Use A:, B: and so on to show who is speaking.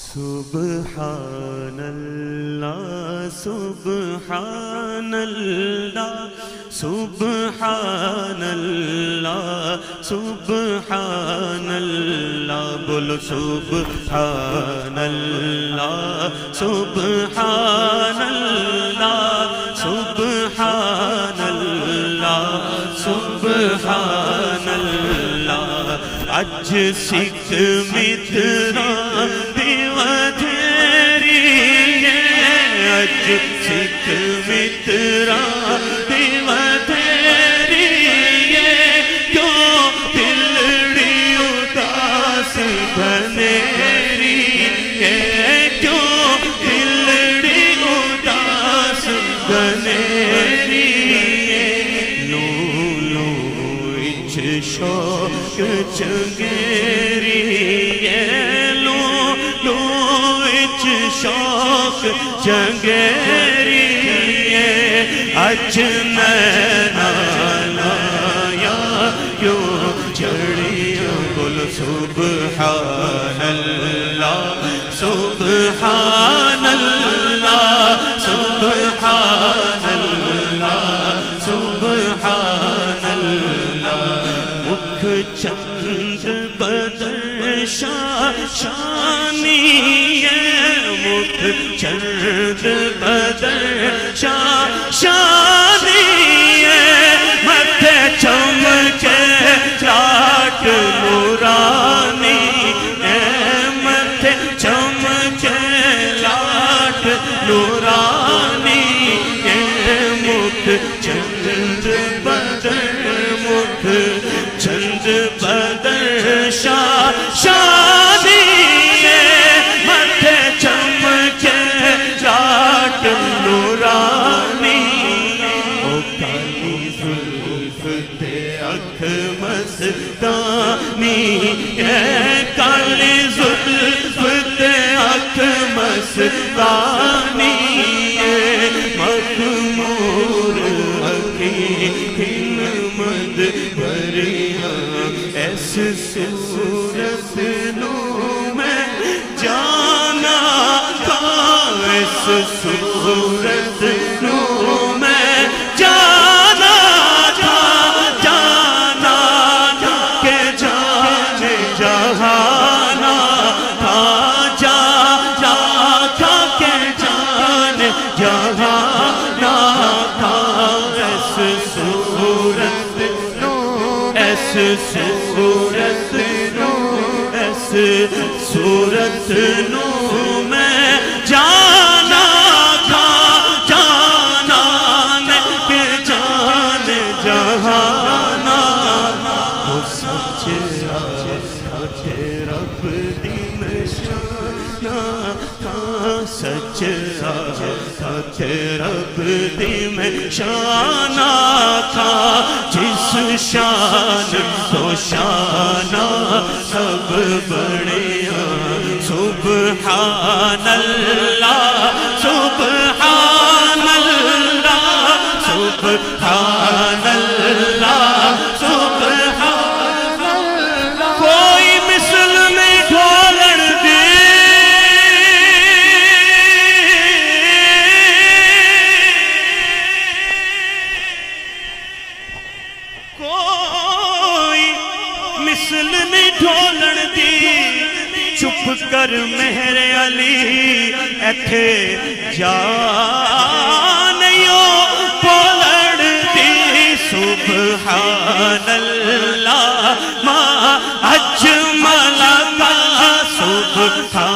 A: سبحان اللہ سبحان اللہ سبحان اللہ سبحان اللہ بولو سبحان اللہ سبحان اللہ سبحان اللہ سبحان اللہ اج سکھ مترا اج سکھ مترا دیوتھیری کیوں دلڑی اداس گھنیری کیوں دلڑی اداس گھنیری لو لو اچ شوق چنگیری لو لو اچ شوق چنگیری اج نینا لایا کیوں چڑیا بول سبحان اللہ سبحان اللہ سبحان اللہ سبحان اللہ مکھ چند بدر شانی مکھ چند بدر شانی متھے چمکے لاٹ نورانی متھے چمکے لاٹ نورانی مکھ چند بدر مکھ چند بدر شانی متھے چمکے لاٹ نورانی او کالی زلف تے اکھ مستانی کالی زلف تے اکھ مستانی مخمور اکھیں مد بھریاں ایس صورت نو میں جانا تھا ایس صورت نو میں جانا تھا جانا تھا کہ جانے جہانا تھا جانا تھا کہ جانے جہانا تھا ایس صورت نو ایس صورت نو ایس صورت نو میں جانا تھا جانا کہ جانے جہانا وہ سچ سچ رب دی نشانہ تھا سچ سچ رب دی نشانہ تھا جس شان تو شانہ سب بڑیا سبحان اللہ سبحان اللہ سبحان اللہ سبحان اللہ کوئی مثل نہیں ڈھولن دی کوئی مثل نہیں ڈھولن دی چپ کر مہر علی ایتھے جانیو بولن دی سبحان اللہ ما اجمل کا سبحان